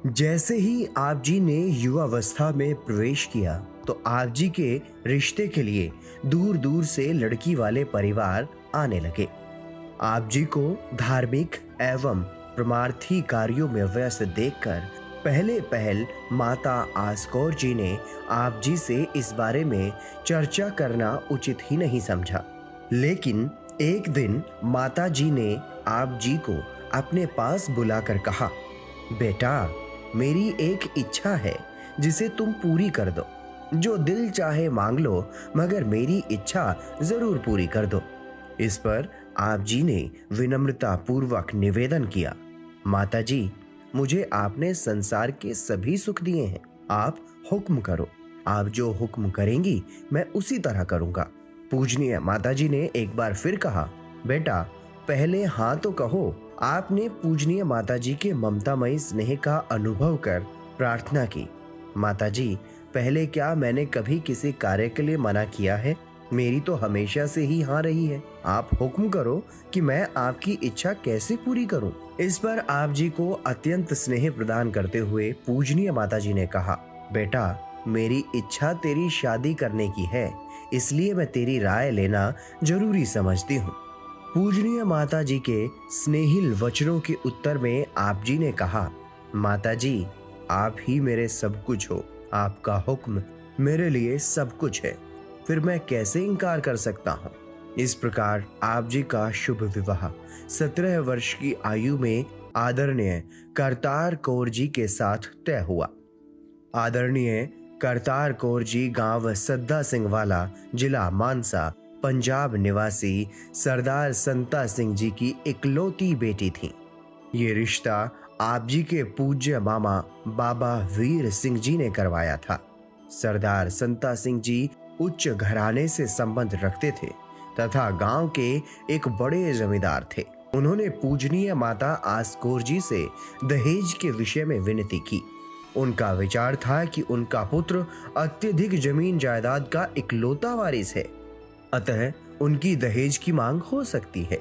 जैसे ही आप जी ने युवावस्था में प्रवेश किया तो आप जी के रिश्ते के लिए दूर दूर से लड़की वाले परिवार आने लगे। आप जी को धार्मिक एवं परमार्थी कार्यों में व्यस्त देखकर पहले पहल माता आसकौर जी ने आप जी से इस बारे में चर्चा करना उचित ही नहीं समझा। लेकिन एक दिन माता जी ने आप जी को अपने पास बुलाकर कहा, बेटा, मेरी एक इच्छा है जिसे तुम पूरी कर दो। जो दिल चाहे मांग लो, मगर मेरी इच्छा जरूर पूरी कर दो। इस पर आप जी ने विनम्रता पूर्वक निवेदन किया, माता जी, मुझे आपने संसार के सभी सुख दिए हैं, आप हुक्म करो। आप जो हुक्म करेंगी मैं उसी तरह करूंगा। पूजनीय माता जी ने एक बार फिर कहा, बेटा, पहले हाँ तो कहो। आपने पूजनीय माताजी के ममतामयी स्नेह का अनुभव कर प्रार्थना की, माताजी, पहले क्या मैंने कभी किसी कार्य के लिए मना किया है? मेरी तो हमेशा से ही हाँ रही है। आप हुक्म करो कि मैं आपकी इच्छा कैसे पूरी करूं। इस पर आप जी को अत्यंत स्नेह प्रदान करते हुए पूजनीय माताजी ने कहा, बेटा, मेरी इच्छा तेरी शादी करने की है, इसलिए मैं तेरी राय लेना जरूरी समझती हूँ। पूजनीय माता जी के स्नेहिल वचनों के उत्तर में आप जी ने कहा, माता जी, आप ही मेरे सब कुछ हो। आपका हुक्म मेरे लिए सब कुछ है, फिर मैं कैसे इनकार कर सकता हूँ। इस प्रकार आप जी का शुभ विवाह 17 वर्ष की आयु में आदरणीय करतार कौर जी के साथ तय हुआ। आदरणीय करतार कौर जी गांव सद्दा सिंह वाला, जिला मानसा, पंजाब निवासी सरदार संता सिंह जी की इकलौती बेटी थी। ये रिश्ता आप जी के पूज्य मामा बाबा वीर सिंह जी ने करवाया था। सरदार संता सिंह जी उच्च घराने से संबंध रखते थे तथा गांव के एक बड़े जमींदार थे। उन्होंने पूजनीय माता आसकौर जी से दहेज के विषय में विनती की। उनका विचार था कि उनका पुत्र अत्यधिक जमीन जायदाद का इकलौता वारिस है, अतः उनकी दहेज की मांग हो सकती है।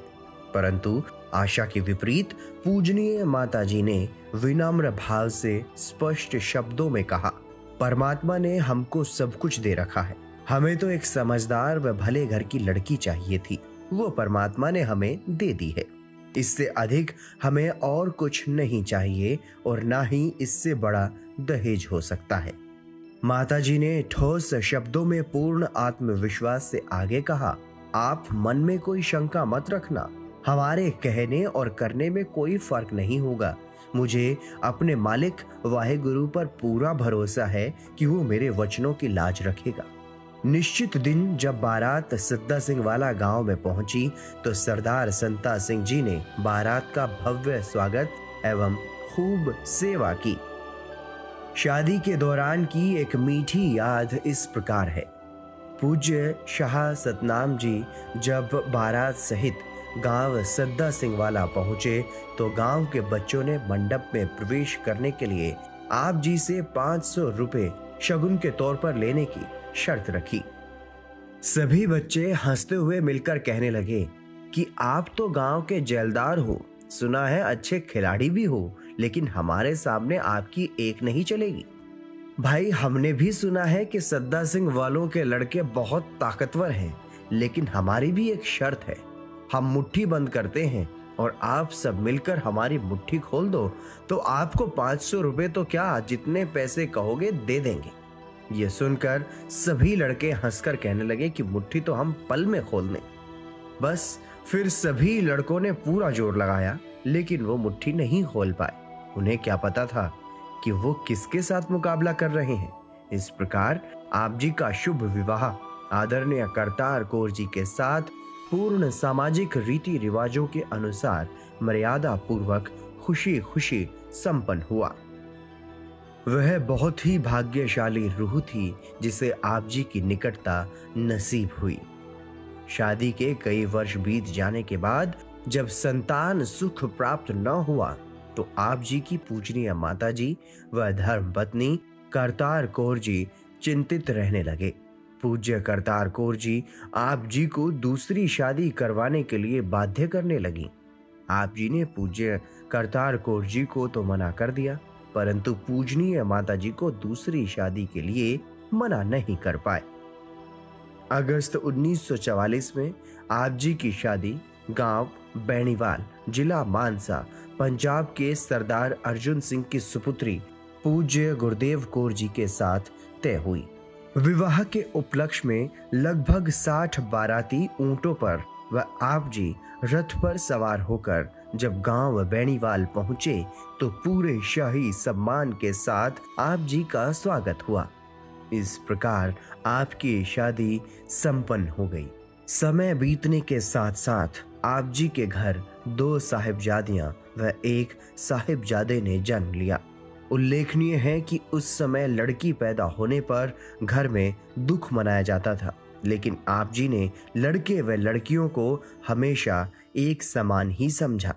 परंतु आशा के विपरीत पूजनीय माता जी ने विनम्र भाव से स्पष्ट शब्दों में कहा, परमात्मा ने हमको सब कुछ दे रखा है, हमें तो एक समझदार व भले घर की लड़की चाहिए थी, वो परमात्मा ने हमें दे दी है। इससे अधिक हमें और कुछ नहीं चाहिए और ना ही इससे बड़ा दहेज हो सकता है। माताजी ने ठोस शब्दों में पूर्ण आत्मविश्वास से आगे कहा, आप मन में कोई शंका मत रखना, हमारे कहने और करने में कोई फर्क नहीं होगा। मुझे अपने मालिक वाहेगुरु पर पूरा भरोसा है कि वो मेरे वचनों की लाज रखेगा। निश्चित दिन जब बारात सद्दा सिंह वाला गांव में पहुंची तो सरदार संता सिंह जी ने बारात का भव्य स्वागत एवं खूब सेवा की। शादी के दौरान की एक मीठी याद इस प्रकार है। पूज्य शाह सतनाम जी जब बारात सहित गांव सद्दा सिंह वाला पहुंचे तो गांव के बच्चों ने मंडप में प्रवेश करने के लिए आप जी से 500 रुपए शगुन के तौर पर लेने की शर्त रखी। सभी बच्चे हंसते हुए मिलकर कहने लगे कि आप तो गांव के जेलदार हो, सुना है अच्छे खिलाड़ी भी हो, लेकिन हमारे सामने आपकी एक नहीं चलेगी। भाई, हमने भी सुना है कि सद्दा सिंह वालों के लड़के बहुत ताकतवर हैं, लेकिन हमारी भी एक शर्त है। हम मुट्ठी बंद करते हैं और आप सब मिलकर हमारी मुट्ठी खोल दो तो आपको 500 रुपए तो क्या, जितने पैसे कहोगे दे देंगे। ये सुनकर सभी लड़के हंसकर कहने लगे कि मुट्ठी तो हम पल में खोल दें। बस फिर सभी लड़कों ने पूरा जोर लगाया, लेकिन वो मुट्ठी नहीं खोल पाए। उन्हें क्या पता था कि वो किसके साथ मुकाबला कर रहे हैं। इस प्रकार आप जी का शुभ विवाह आदरणीय करतार कौर जी के साथ पूर्ण सामाजिक रीति रिवाजों के अनुसार मर्यादा पूर्वक खुशी खुशी संपन्न हुआ। वह बहुत ही भाग्यशाली रूह थी जिसे आप जी की निकटता नसीब हुई। शादी के कई वर्ष बीत जाने के बाद जब संतान सुख प्राप्त न हुआ तो आप जी की पूजनीय माता जी व धर्म पत्नी करतार कौर जी चिंतित रहने लगे। पूज्य करतार कौर जी आप जी को दूसरी शादी करवाने के लिए बाध्य करने लगी। आप जी ने पूज्य करतार कौर जी को तो मना कर दिया, परंतु पूजनीय माताजी को दूसरी शादी के लिए मना नहीं कर पाए। अगस्त 1944 में आप जी की शादी गांव बैणीवाल, जिला मानसा, पंजाब के सरदार अर्जुन सिंह की सुपुत्री पूज्य गुरुदेव कौर जी के साथ तय हुई। विवाह के उपलक्ष्य में लगभग 60 बाराती ऊंटों पर व आप जी रथ पर सवार होकर जब गांव बैणीवाल पहुंचे तो पूरे शाही सम्मान के साथ आप जी का स्वागत हुआ। इस प्रकार आपकी शादी संपन्न हो गई। समय बीतने के साथ साथ आप जी के घर 2 साहिबजादियां व 1 साहिबजादे ने जन्म लिया। उल्लेखनीय है कि उस समय लड़की पैदा होने पर घर में दुख मनाया जाता था, लेकिन आप जी ने लड़के व लड़कियों को हमेशा एक समान ही समझा।